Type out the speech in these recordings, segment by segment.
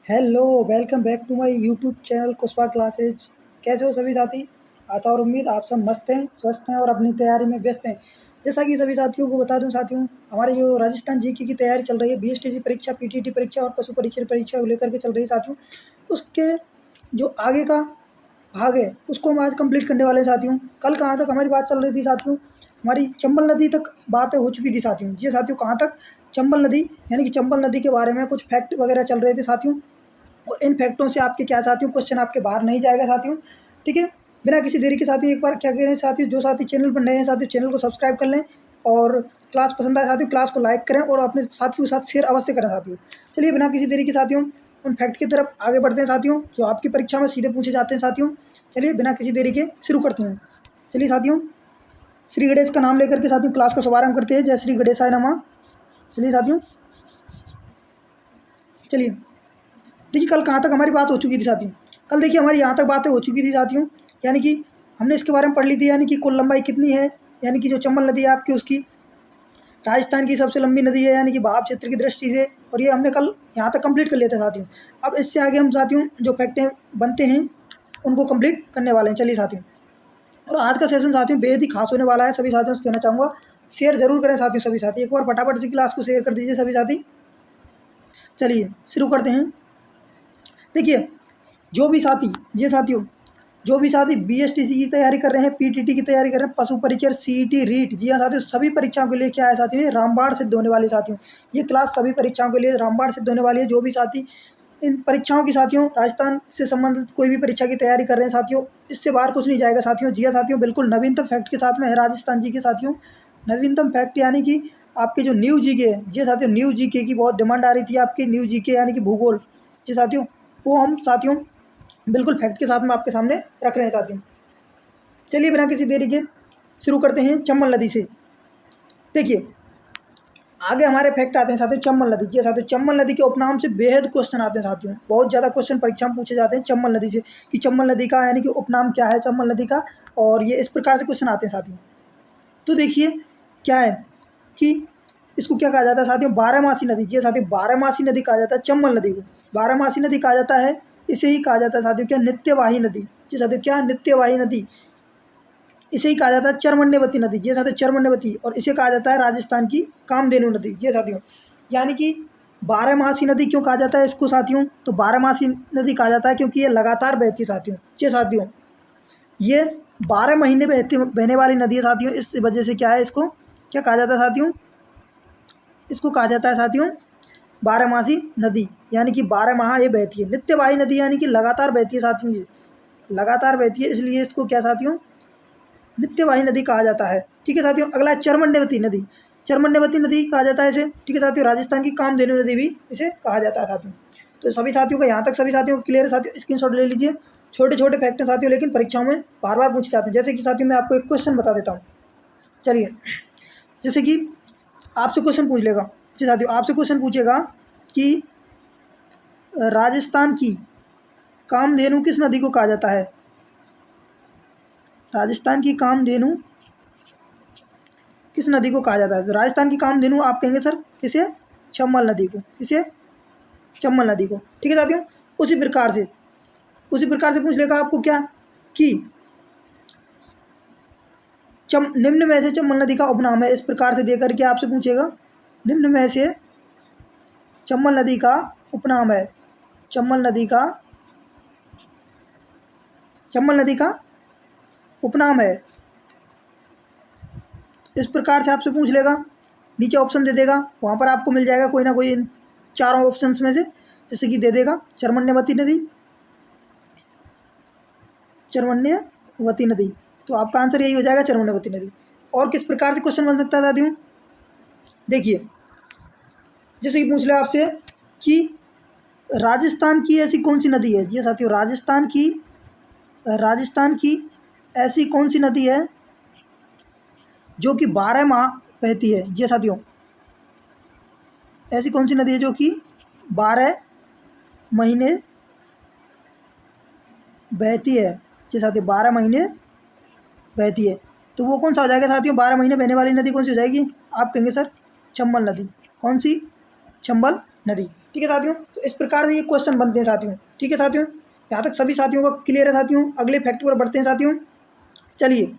Hello, welcome back to my YouTube channel Kushwa classes. कैसे हो सभी साथी? आशा और उम्मीद आप सब मस्त हैं, स्वस्थ हैं और अपनी तैयारी में व्यस्त हैं। जैसा कि सभी साथियों को बता दूं साथियों, हमारे जो राजस्थान जीके की तैयारी चल रही है, बीएसटीसी परीक्षा, पीटीटी परीक्षा और पशु परीक्षा परीक्षा को लेकर के चल रही है साथियों। उसके जो आगे का भाग है उसको हम आज कंप्लीट करने वाले हैं साथियों। कल कहाँ तक हमारी बात चल रही थी साथियों? हमारी चंबल नदी तक बातें हो चुकी थी साथियों। जी साथियों, कहाँ तक? चंबल नदी, यानी कि चंबल नदी के बारे में कुछ फैक्ट वगैरह चल रहे थे साथियों। और इन फैक्टों से आपके क्या साथियों, क्वेश्चन आपके बाहर नहीं जाएगा साथियों। ठीक है, बिना किसी देरी के साथियों एक बार क्या करें साथियों, जो साथी चैनल पर नए हैं साथियों चैनल को सब्सक्राइब कर लें, और क्लास पसंद आए साथियों क्लास को लाइक करें और अपने साथियों के साथ शेयर अवश्य करें साथियों। चलिए बिना किसी देरी के साथियों उन फैक्ट की तरफ आगे बढ़ते हैं साथियों, जो आपकी परीक्षा में सीधे पूछे जाते हैं साथियों। चलिए बिना किसी देरी के शुरू करते हैं। चलिए साथियों, श्री गणेश का नाम लेकर के साथियों क्लास का शुभारंभ करते हैं। जय श्री गणेशाय नमः। चलिए साथियों, चलिए देखिए कल कहाँ तक हमारी बात हो चुकी थी साथियों। कल देखिए हमारी यहाँ तक बातें हो चुकी थी साथियों, यानी कि हमने इसके बारे में पढ़ ली थी, यानी कि कुल लंबाई कितनी है, यानी कि जो चंबल नदी है आपकी उसकी राजस्थान की सबसे लंबी नदी है, यानी कि बहाव क्षेत्र की दृष्टि से। और ये हमने कल यहाँ तक कंप्लीट कर लिया था साथियों। अब इससे आगे हम साथियों जो फैक्टें बनते हैं उनको कंप्लीट करने वाले हैं। चलिए साथियों, और आज का सेशन साथियों बेहद ही खास होने वाला है। सभी साथियों से कहना चाहूँगा शेयर जरूर करें साथियों। सभी साथी एक बार फटाफट से क्लास को शेयर कर दीजिए सभी साथी। चलिए शुरू करते हैं। देखिए जो भी साथी, ये साथियों जो भी साथी बीएसटीसी की तैयारी कर रहे हैं, पीटीटी की तैयारी कर रहे हैं, पशु परिचर, सीईटी, रीट, जी हाँ साथियों, सभी परीक्षाओं के लिए क्या है साथियों, ये रामबाण सिद्ध होने वाली साथियों। ये क्लास सभी परीक्षाओं के लिए रामबाण सिद्ध होने वाली है। जो भी साथी इन परीक्षाओं की साथियों राजस्थान से संबंधित कोई भी परीक्षा की तैयारी कर रहे हैं साथियों, इससे बाहर कुछ नहीं जाएगा साथियों। जी हाँ साथियों, बिल्कुल नवीनतम फैक्ट के साथ में है राजस्थान जी के साथियों। नवीनतम फैक्ट यानी कि आपके जो न्यू जीके है, जी साथियों, न्यू जीके की बहुत डिमांड आ रही थी आपकी, न्यू जीके यानी कि भूगोल। जी साथियों, वो हम साथियों बिल्कुल फैक्ट के साथ में आपके सामने रख रहे हैं साथियों। चलिए बिना किसी देरी के शुरू करते हैं चंबल नदी से। देखिए आगे हमारे फैक्ट आते हैं साथियों चंबल नदी। जी साथियों, चंबल नदी के उपनाम से बेहद क्वेश्चन आते हैं साथियों। बहुत ज़्यादा क्वेश्चन परीक्षा में पूछे जाते हैं चंबल नदी से, कि चंबल नदी का यानी कि उपनाम क्या है चंबल नदी का, और ये इस प्रकार से क्वेश्चन आते हैं साथियों। तो देखिए क्या है कि इसको क्या कहा जाता है साथियों, बारहमासी नदी। जी साथियों, बारहमासी नदी कहा जाता है चंबल नदी को। बारहमासी नदी कहा जाता है, इसे ही कहा जाता है साथियों क्या, नित्यवाही नदी। जी साथियों, क्या, नित्यवाही नदी। इसे ही कहा जाता है चरमण्यवती नदी। ये साथियों चरमण्यवती, और इसे कहा जाता है राजस्थान की कामधेनु नदी। ये साथियों, यानी कि बारहमासी नदी क्यों कहा जाता है इसको साथियों, तो बारहमासी नदी कहा जाता है क्योंकि ये लगातार बहती है साथियों। ये साथियों, ये 12 महीने बहने वाली नदी है साथियों। इस वजह से क्या है, इसको क्या कहा जाता है साथियों, इसको कहा जाता है साथियों बारहमासी नदी, यानी कि 12 माह ये बहती है। नित्यवाही नदी यानी कि लगातार बहती है साथियों, ये लगातार बहती है, इसलिए इसको क्या साथियों, नित्यवाही नदी कहा जाता है। ठीक है साथियों, अगला है चरमण्यवती नदी। चरमण्यवती नदी कहा जाता है इसे। ठीक है साथियों, राजस्थान की कामधेनु नदी भी इसे कहा जाता है साथियों। तो सभी साथियों का यहाँ तक सभी साथियों को क्लियर है साथियों, स्क्रीनशॉट ले लीजिए। छोटे छोटे फैक्ट हैं साथियों, लेकिन परीक्षाओं में बार बार पूछे जाते हैं। जैसे कि साथियों मैं आपको एक क्वेश्चन बता देता हूँ। चलिए, जैसे कि आपसे क्वेश्चन पूछ लेगा, जी साथियों आपसे क्वेश्चन पूछेगा कि राजस्थान की कामधेनु किस नदी को कहा जाता है। राजस्थान की कामधेनु किस नदी को कहा जाता है, तो राजस्थान की कामधेनु आप कहेंगे सर किसे, चंबल नदी को। किसे, चंबल नदी को। ठीक है साथियों, उसी प्रकार से पूछ लेगा आपको क्या, कि निम्न में से चंबल नदी का उपनाम है। इस प्रकार से देकर के आपसे पूछेगा, निम्न में से चंबल नदी का उपनाम है, चंबल नदी का उपनाम है। इस प्रकार से आपसे पूछ लेगा, नीचे ऑप्शन दे देगा, वहाँ पर आपको मिल जाएगा कोई ना कोई इन चारों ऑप्शंस में से। जैसे कि दे देगा चरमण्यवती नदी, चरमण्यवती नदी, तो आपका आंसर यही हो जाएगा चरमण्यवती नदी। और किस प्रकार से क्वेश्चन बन सकता है साथियों, देखिए जैसे कि पूछ ले आपसे कि राजस्थान की ऐसी कौन सी नदी है। जी साथियों, राजस्थान की ऐसी कौन सी नदी है जो कि 12 माह बहती है। जी साथियों, ऐसी कौन सी नदी है जो कि 12 महीने बहती है। जी साथियों, 12 महीने बहती है, तो वो कौन सा हो जाएगा साथियों, 12 महीने बहने वाली नदी कौन सी हो जाएगी, आप कहेंगे सर चंबल नदी। कौन सी, चंबल नदी। ठीक है साथियों। तो इस प्रकार से ये क्वेश्चन बनते हैं साथियों। ठीक है साथियों, यहाँ तक सभी साथियों को क्लियर है साथियों। अगले फैक्ट पर बढ़ते हैं साथियों। चलिए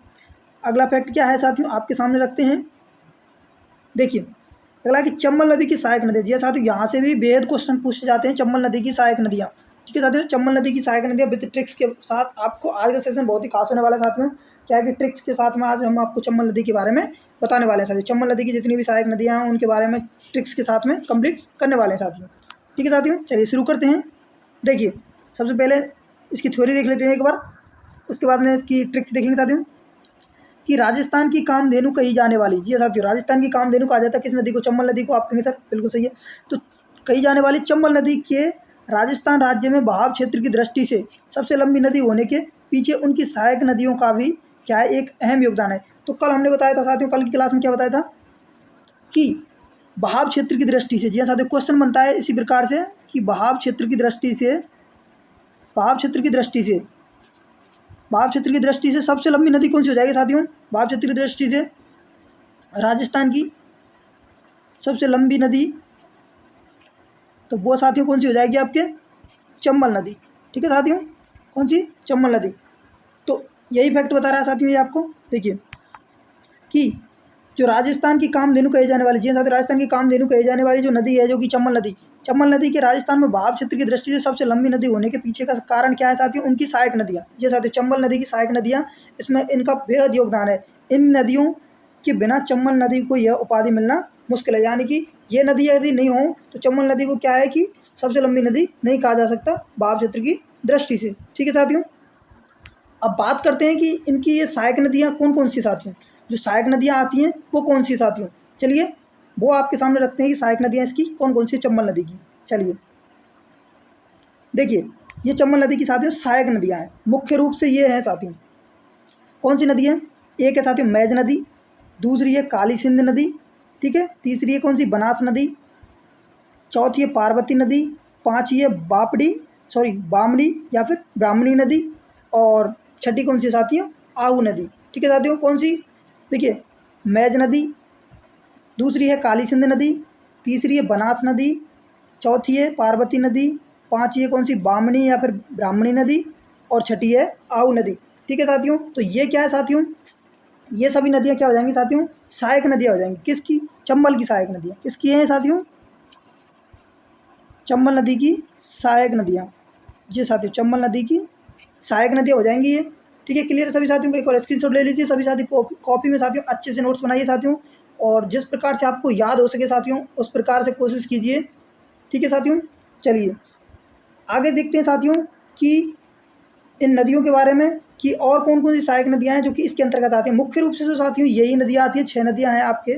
अगला फैक्ट क्या है साथियों, आपके सामने रखते हैं। देखिए अगला कि चंबल नदी की सहायक नदी। जी हाँ साथियों, यहाँ से भी बेहद क्वेश्चन पूछे जाते हैं, चंबल नदी की सहायक नदियाँ। ठीक है साथियों, चंबल नदी की सहायक नदियाँ विद ट्रिक्स के साथ आपको आज का सेशन बहुत ही खास होने वाला है साथियों। क्या है कि ट्रिक्स के साथ में आज हम आपको चंबल नदी के बारे में बताने वाले हैं साथियों। चंबल नदी की जितनी भी सहायक नदियाँ हैं उनके बारे में ट्रिक्स के साथ में कंप्लीट करने वाले हैं साथियों। ठीक है साथियों, चलिए शुरू करते हैं। देखिए सबसे पहले इसकी थ्योरी देख लेते हैं एक बार, उसके बाद में इसकी ट्रिक्स देखेंगे साथियों। कि राजस्थान की कामधेनु कही जाने वाली, जी साथियों राजस्थान की कामधेनु कहा जाता है किस नदी को, चंबल नदी को। आप कहेंगे सर बिल्कुल सही है। तो कही जाने वाली चंबल नदी के राजस्थान राज्य में बहाव क्षेत्र की दृष्टि से सबसे लंबी नदी होने के पीछे उनकी सहायक नदियों का भी क्या है, एक अहम योगदान है। तो कल हमने बताया था साथियों, कल की क्लास में क्या बताया था कि बहाव क्षेत्र की दृष्टि से, जी हाँ साथियों क्वेश्चन बनता है इसी प्रकार से कि बहाव क्षेत्र की दृष्टि से, बहाव क्षेत्र की दृष्टि से, बहाव क्षेत्र की दृष्टि से सबसे लंबी नदी कौन सी हो जाएगी साथियों। बहाव क्षेत्र की दृष्टि से राजस्थान की सबसे लंबी नदी, तो वो साथियों कौन सी हो जाएगी आपके, चंबल नदी। ठीक है साथियों, कौन सी, चंबल नदी। तो यही फैक्ट बता रहा है साथियों ये आपको। देखिए कि जो राजस्थान की कामधेनु कहे जाने वाली, जी साथियों राजस्थान की कामधेनु कहे जाने वाली जो नदी है, जो कि चंबल नदी, चंबल नदी के राजस्थान में बहाव क्षेत्र की दृष्टि से सबसे लंबी नदी होने के पीछे का कारण क्या है साथियों, उनकी सहायक नदियाँ। जी साथियों चंबल नदी की सहायक नदियाँ, इसमें इनका बेहद योगदान है। इन नदियों के बिना चंबल नदी को यह उपाधि मिलना मुश्किल है, यानी कि ये नदी यदि नहीं हो तो चंबल नदी को क्या है कि सबसे लंबी नदी नहीं कहा जा सकता बहाव क्षेत्र की दृष्टि से। ठीक है साथियों, अब बात करते हैं कि इनकी ये सहायक नदियाँ कौन कौन सी साथियों, जो सहायक नदियाँ आती हैं वो कौन सी साथियों। चलिए वो आपके सामने रखते हैं कि सहायक नदियाँ इसकी कौन कौन सी चंबल नदी की। चलिए देखिए ये चंबल नदी की साथियों सहायक नदियाँ हैं, मुख्य रूप से ये हैं साथियों। कौन सी नदी है, एक है साथियों मैज नदी, दूसरी है काली सिंध नदी, ठीक है, तीसरी है कौन सी, बनास नदी, चौथी है पार्वती नदी, पाँचवी है बामनी या फिर ब्राह्मणी नदी, और छठी कौन सी साथियों, आहू नदी। ठीक है साथियों, कौन सी, देखिए मैज नदी, दूसरी है काली सिंध नदी, तीसरी है बनास नदी, चौथी है पार्वती नदी, पाँचवी है कौन सी, बामनी या फिर ब्राह्मणी नदी, और छठी है आहू नदी। ठीक है साथियों, तो ये क्या है साथियों, ये सभी नदियाँ क्या हो जाएंगी साथियों, सहायक नदियाँ हो जाएंगी। किसकी, चंबल की सहायक नदियाँ। किसकी हैं साथियों, चंबल नदी की सहायक नदियाँ। जी साथियों चंबल नदी की सहायक नदियाँ हो जाएंगी ये। ठीक है, क्लियर सभी साथियों को। एक और स्क्रीनशॉट ले लीजिए सभी साथी, कॉपी में साथियों अच्छे से नोट्स बनाइए साथियों, और जिस प्रकार से आपको याद हो सके साथियों उस प्रकार से कोशिश कीजिए। ठीक है साथियों, चलिए आगे देखते हैं साथियों कि इन नदियों के बारे में कि और कौन कौन सी सहायक नदियाँ हैं जो कि इसके अंतर्गत आती हैं। मुख्य रूप से तो साथियों यही नदियाँ आती हैं, 6 नदियाँ हैं आपके,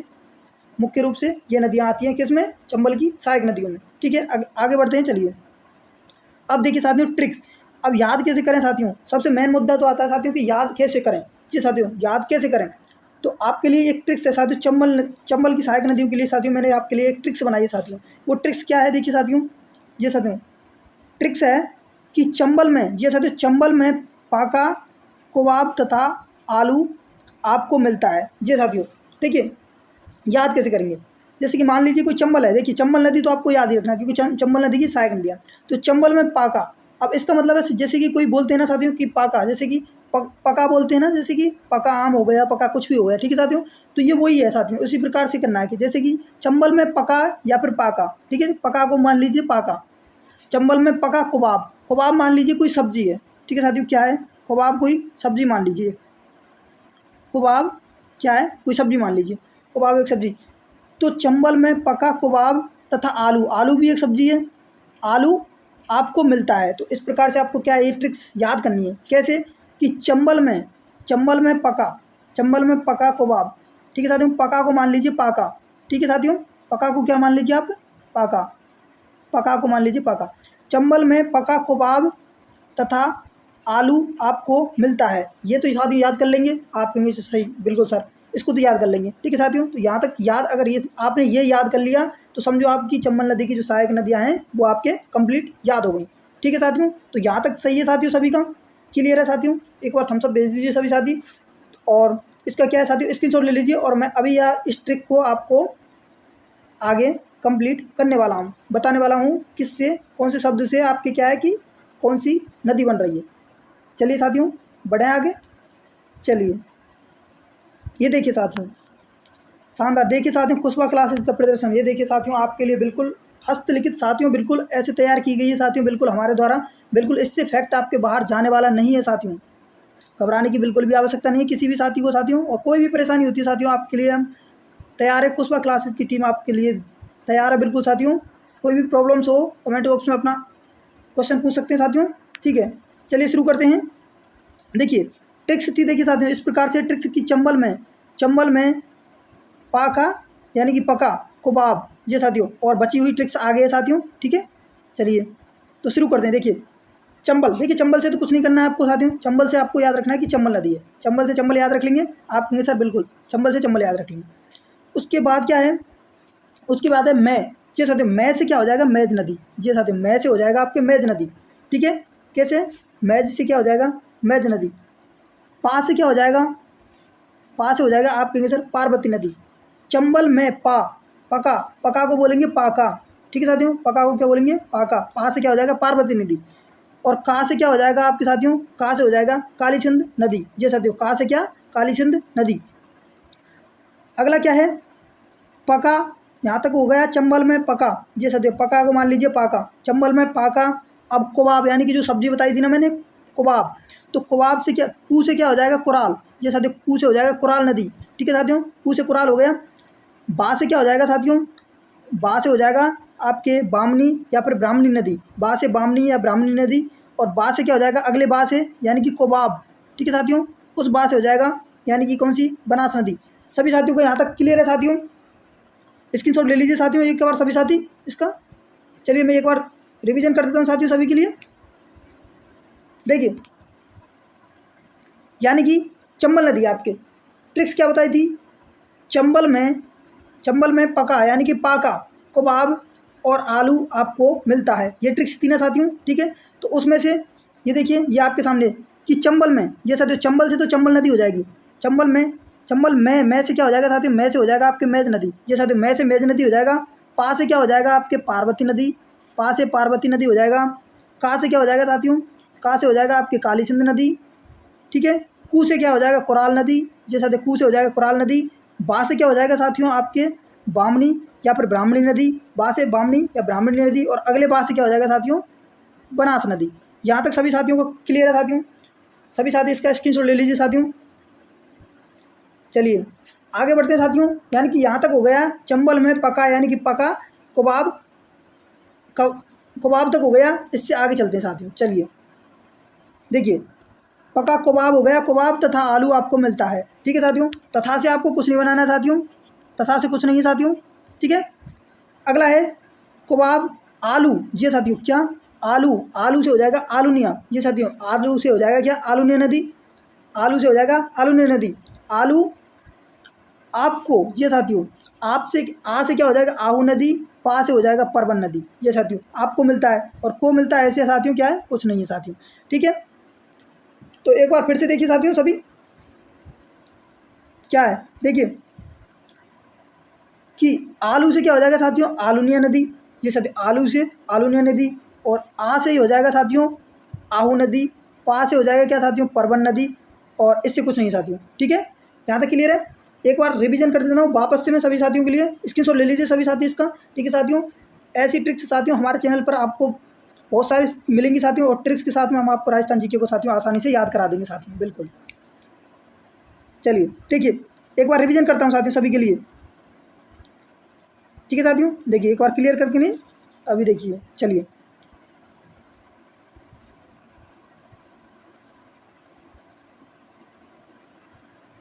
मुख्य रूप से ये नदियाँ आती हैं किसमें, चंबल की सहायक नदियों में। ठीक है, आगे बढ़ते हैं। चलिए अब देखिए साथियों ट्रिक्स, अब याद कैसे करें साथियों, सबसे मेन मुद्दा तो आता है साथियों कि याद कैसे करें। जी साथियों याद कैसे करें, तो आपके लिए एक ट्रिक्स है साथियों, चंबल की सहायक नदियों के लिए साथियों मैंने आपके लिए एक ट्रिक्स बनाई है साथियों। वो ट्रिक्स क्या है, देखिए साथियों, ये साथियों ट्रिक्स है कि चंबल में, ये साथियों चंबल में पाका, कबाब तथा आलू आपको मिलता है। जी साथियों देखिए याद कैसे करेंगे, जैसे कि मान लीजिए कोई चंबल है, देखिए चंबल नदी तो आपको याद ही रखना क्योंकि चंबल नदी की सहायक नदियाँ। तो चंबल में पाका, अब इसका मतलब है जैसे कि कोई बोलते हैं ना साथियों कि पाका, जैसे कि पका बोलते हैं ना, जैसे कि पका आम हो गया, पका कुछ भी हो गया। ठीक है साथियों, तो ये वही है साथियों, उसी प्रकार से करना है कि जैसे कि चंबल में पका या फिर पाका। ठीक है, पका को मान लीजिए पाका, चंबल में पका कबाब, कबाब मान लीजिए कोई सब्जी है। ठीक है साथियों, क्या है, कबाब कोई सब्जी मान लीजिए, कबाब क्या है, कोई सब्जी मान लीजिए, कबाब एक सब्जी। तो चंबल में पका कबाब तथा आलू, आलू भी एक सब्जी है, आलू आपको मिलता है। तो इस प्रकार से आपको क्या है, ये ट्रिक्स याद करनी है। कैसे कि चंबल में पका कबाब। ठीक है साथियों, पका को मान लीजिए पाका। ठीक है साथियों, पका को क्या मान लीजिए आप, पाका, पका को मान लीजिए पाका। चंबल में पका कबाब तथा आलू आपको मिलता है। ये तो साथियों याद कर लेंगे, आप कहेंगे सही बिल्कुल सर, इसको तो याद कर लेंगे। ठीक है साथियों, तो यहाँ तक याद, अगर ये आपने ये याद कर लिया तो समझो आपकी चंबल नदी की जो सहायक नदियाँ हैं वो आपके कंप्लीट याद हो गई। ठीक है साथियों, तो यहाँ तक सही है साथियों, सभी का क्लियर है साथियों। एक बार थम्स अप भेज दीजिए सभी साथी, और इसका क्या है साथियों स्क्रीनशॉट ले लीजिए, और मैं अभी इस ट्रिक को आपको आगे कंप्लीट करने वाला हूँ, बताने वाला हूँ किससे, कौन से शब्द से आपके क्या है कि कौन सी नदी बन रही है। चलिए साथियों बढ़ें आगे। चलिए ये देखिए साथियों, शानदार। देखिए साथियों कुशवा क्लासेस का प्रदर्शन, ये देखिए साथियों आपके लिए बिल्कुल हस्तलिखित साथियों, बिल्कुल ऐसे तैयार की गई है साथियों, बिल्कुल हमारे द्वारा, बिल्कुल इससे फैक्ट आपके बाहर जाने वाला नहीं है साथियों। घबराने की बिल्कुल भी आवश्यकता नहीं है किसी भी साथी को साथियों, और कोई भी परेशानी होती है साथियों आपके लिए हम तैयार है, कुशवा क्लासेस की टीम आपके लिए तैयार है बिल्कुल साथियों। कोई भी प्रॉब्लम्स हो कमेंट बॉक्स में अपना क्वेश्चन पूछ सकते हैं साथियों, ठीक है। चलिए शुरू करते हैं। देखिए ट्रिक्स थी, देखिए साथियों इस प्रकार से ट्रिक्स की चंबल में पाका यानी कि पका कबाब, ये साथियों, और बची हुई ट्रिक्स आगे है साथियों, ठीक है। चलिए तो शुरू करते हैं। देखिए चंबल, देखिए चंबल से तो कुछ नहीं करना है आपको साथियों, चंबल से आपको याद रखना है कि चंबल नदी है, चंबल से चंबल याद रख लेंगे आप कहेंगे सर बिल्कुल चंबल से चंबल याद रख लेंगे। उसके बाद क्या है, उसके बाद है मैं, ये साथियों मैं से क्या हो जाएगा, मैज नदी, ये साथियों मैं से हो जाएगा आपके मैज नदी, ठीक है। कैसे, मैज से क्या हो जाएगा, मैज नदी। पा से क्या हो जाएगा, पा से हो जाएगा आप कहेंगे सर पार्वती नदी। चंबल में पा, पका, पका को बोलेंगे पाका, ठीक है साथियों, पका को क्या बोलेंगे पाका। पा से क्या हो जाएगा पार्वती नदी, और का से क्या हो जाएगा आपके साथियों, का से हो जाएगा काली सिंध नदी, ये साथियों का से क्या काली सिंध नदी। अगला क्या है, पका, यहाँ तक हो गया चंबल में पका, ये साथियों पका को मान लीजिए पाका, चंबल में पाका। अब कबाब यानी कि जो सब्जी बताई थी ना मैंने कबाब, तो कबाब से क्या, कू से क्या हो जाएगा कुराल, ये साथियों कू से हो जाएगा कुराल नदी, ठीक है साथियों, कू से कुराल हो गया। बा से क्या हो जाएगा साथियों, बा से हो जाएगा आपके बामनी या फिर ब्राह्मणी नदी, बा से बामनी या ब्राह्मणी नदी। और बा से क्या हो जाएगा अगले बा से यानी कि कोबाब, ठीक है साथियों, उस बा से हो जाएगा यानी कि कौन सी, बनास नदी। सभी साथियों को यहाँ तक क्लियर है साथियों, स्क्रीनशॉट ले लीजिए साथियों एक बार सभी साथी इसका। चलिए मैं एक बार रिवीजन कर देता हूँ साथियों सभी के लिए। देखिए यानी कि चंबल नदी आपके ट्रिक्स क्या बताई थी, चंबल में पका यानी कि पाका कबाब और आलू आपको मिलता है, ये ट्रिक्स थी ना साथियों, ठीक है। तो उसमें से ये देखिए ये आपके सामने कि चंबल में, ये साथियों चंबल से तो चंबल नदी हो जाएगी, चंबल में मैं से क्या हो जाएगा साथियों, मैं से हो जाएगा आपके मैज नदी, ये साथियों मैं से मैज नदी हो जाएगा। पा से क्या हो जाएगा आपके पार्वती नदी, पा से पार्वती नदी हो जाएगा। का से क्या हो जाएगा साथियों, का से हो जाएगा आपके काली सिंध नदी, ठीक है। कू से क्या हो जाएगा कुराल नदी, जैसा साथियों कू से हो जाएगा कुराल नदी। बा से क्या हो जाएगा साथियों आपके बामनी या फिर ब्राह्मणी नदी, बा से बामनी या ब्राह्मणी नदी। और अगले बा से क्या हो जाएगा साथियों बनास नदी। यहाँ तक सभी साथियों को क्लियर है साथियों, सभी साथी इसका स्क्रीनशॉट ले लीजिए साथियों। चलिए आगे बढ़ते हैं साथियों, यानी कि यहाँ तक हो गया चंबल में पका यानी कि पका कबाब, कबाब तक हो गया। इससे आगे चलते हैं साथियों। चलिए देखिए पका कबाब हो गया, कबाब तथा आलू आपको मिलता है, ठीक है साथियों। तथा से आपको कुछ नहीं बनाना है साथियों, तथा से कुछ नहीं है साथियों, ठीक है। अगला है कबाब आलू, ये साथियों क्या आलू, आलू से हो जाएगा आलूनिया, ये साथियों आलू से हो जाएगा क्या आलूनिया नदी, आलू से हो जाएगा आलूनिया नदी। आलू आपको, ये साथियों आपसे आ से क्या हो जाएगा आहू नदी, पा से हो जाएगा परवन नदी, ये साथियों आपको मिलता है। और को मिलता है ऐसे साथियों क्या है कुछ नहीं है साथियों, ठीक है। तो एक बार फिर से देखिए साथियों सभी क्या है, देखिए कि आलू से क्या हो जाएगा साथियों आलूनिया नदी, ये साथियों आलू से आलूनिया नदी। और आ से ही हो जाएगा साथियों आहू नदी, पा से हो जाएगा क्या साथियों परवन नदी, और इससे कुछ नहीं साथियों, ठीक है। यहाँ तक क्लियर है। एक बार रिवीजन कर देता हूँ वापस से मैं सभी साथियों के लिए, स्क्रीनशॉट ले लीजिए सभी साथी इसका, ठीक है साथियों। ऐसी ट्रिक्स साथियों हमारे चैनल पर आपको बहुत सारी मिलेंगी साथियों, और ट्रिक्स के साथ में हम आपको राजस्थान जीके को साथियों आसानी से याद करा देंगे साथियों, बिल्कुल। चलिए देखिए एक बार रिवीजन करता हूँ साथियों सभी के लिए, ठीक है साथियों। देखिए एक बार क्लियर करके नहीं अभी देखिए, चलिए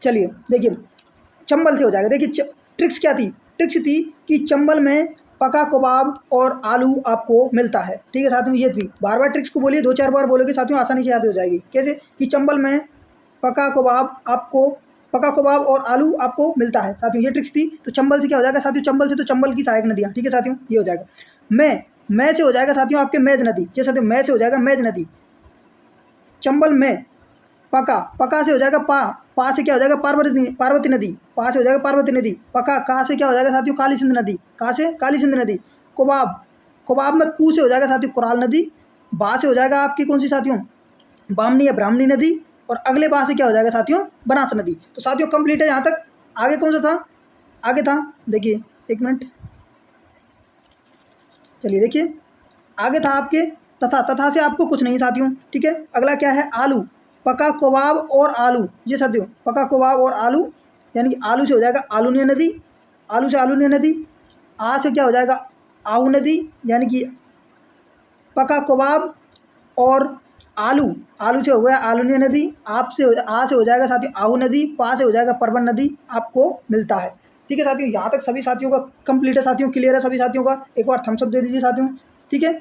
चलिए देखिए चंबल से हो जाएगा। देखिए ट्रिक्स क्या थी, ट्रिक्स थी कि चंबल में पका कबाब और आलू आपको मिलता है, ठीक है साथियों। ये थी, बार बार ट्रिक्स को बोलिए, 2-4 बार बोलोगे साथियों आसानी से याद हो जाएगी। कैसे कि चंबल में पका कबाब आपको, पका कबाब और आलू आपको मिलता है साथियों, ये ट्रिक्स थी। तो चंबल से क्या हो जाएगा साथियों, चंबल से तो चंबल की सहायक नदियाँ, ठीक है साथियों, ये हो जाएगा। मैं से हो जाएगा साथियों आपके मैज नदी, ये साथियों मैं से हो जाएगा मैज नदी। चंबल में पका, पका से हो जाएगा पा से क्या हो जाएगा पार्वती नदी, पा से हो जाएगा पार्वती नदी। पका, का से क्या हो जाएगा साथियों काली सिंध नदी, का से काली सिंध नदी। कोबाब, कोबाब में कू से हो जाएगा साथियों कोराल नदी। बा से हो जाएगा आपकी कौन सी साथियों बामनी या ब्राह्मणी नदी। और अगले बा से क्या हो जाएगा साथियों बनास नदी। तो साथियों कंप्लीट है यहाँ तक। आगे कौन सा था, आगे था देखिए एक मिनट, चलिए देखिए आगे था आपके तथा, तथा से आपको कुछ नहीं साथियों, ठीक है। अगला क्या है आलू, पका कोबाब और आलू, ये साथियों पका कोबाब और आलू, यानी कि आलू से हो जाएगा आलूनिया नदी, आलू से आलूनिया नदी। आ से क्या हो जाएगा आहू नदी, यानी कि पका कोबाब और आलू, आलू से हो गया आलूनिया नदी। आप से आ से हो जाएगा साथियों आहू नदी। पा से हो जाएगा परवन नदी आपको मिलता है, ठीक है साथियों। यहाँ तक सभी साथियों का कंप्लीट है साथियों, क्लियर है सभी साथियों का। एक बार थम्स अप दे दीजिए साथियों, ठीक है,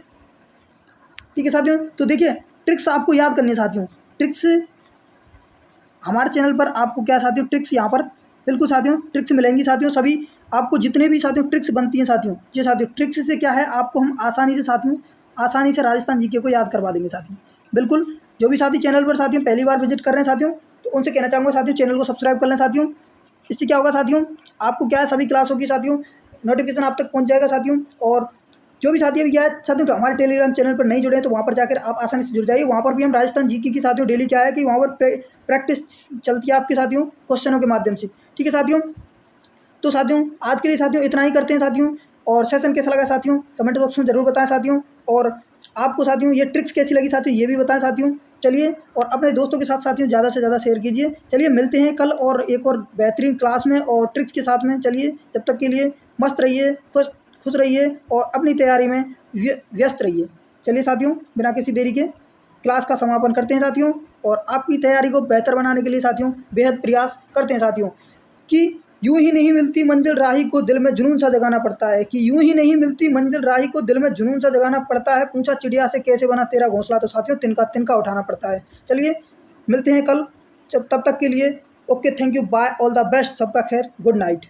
ठीक है साथियों। तो देखिए ट्रिक्स आपको याद करनी है साथियों, ट्रिक्स हमारे चैनल पर आपको क्या साथियों ट्रिक्स यहाँ पर बिल्कुल साथियों ट्रिक्स मिलेंगी साथियों। सभी आपको जितने भी साथियों ट्रिक्स बनती हैं साथियों, ये साथियों ट्रिक्स से क्या है आपको हम आसानी से साथियों आसानी से राजस्थान जीके को याद करवा देंगे साथियों। बिल्कुल जो भी साथी चैनल पर साथियों पहली बार विजिट कर रहे हैं साथियों, तो उनसे कहना चाहूँगा साथियों चैनल को सब्सक्राइब कर लें साथियों। इससे क्या होगा साथियों आपको क्या है सभी क्लासों की साथियों नोटिफिकेशन आप तक पहुँच जाएगा साथियों। और जो भी साथी अभी क्या है साथियों तो हमारे टेलीग्राम चैनल पर नहीं जुड़े हैं तो वहाँ पर जाकर आप आसानी से जुड़ जाइए। वहाँ पर भी हम राजस्थान जीके की साथियों डेली क्या है कि वहाँ पर प्रैक्टिस चलती है आपके साथियों क्वेश्चनों के माध्यम से, ठीक है साथियों। तो साथियों आज के लिए साथियों इतना ही करते हैं साथियों। और सेशन कैसा लगा साथियों कमेंट बॉक्स में ज़रूर बताएं साथियों। और आपको साथियों ये ट्रिक्स कैसी लगी साथियों ये भी बताएं साथियों। चलिए और अपने दोस्तों के साथ साथियों ज़्यादा से ज़्यादा शेयर कीजिए। चलिए मिलते हैं कल और एक और बेहतरीन क्लास में और ट्रिक्स के साथ में। चलिए जब तक के लिए मस्त रहिए, खुश रहिए और अपनी तैयारी में व्यस्त रहिए। चलिए साथियों बिना किसी देरी के क्लास का समापन करते हैं साथियों। और आपकी तैयारी को बेहतर बनाने के लिए साथियों बेहद प्रयास करते हैं साथियों कि यूं ही नहीं मिलती मंजिल राही को दिल में जुनून सा जगाना पड़ता है, कि यूं ही नहीं मिलती मंजिल राही को दिल में जुनून सा जगाना पड़ता है। पूछा चिड़िया से कैसे बना तेरा घोंसला, तो साथियों तिनका तिनका उठाना पड़ता है। चलिए मिलते हैं कल, तब तक के लिए okay, thank you, bye, all the best, सबका खैर, गुड नाइट।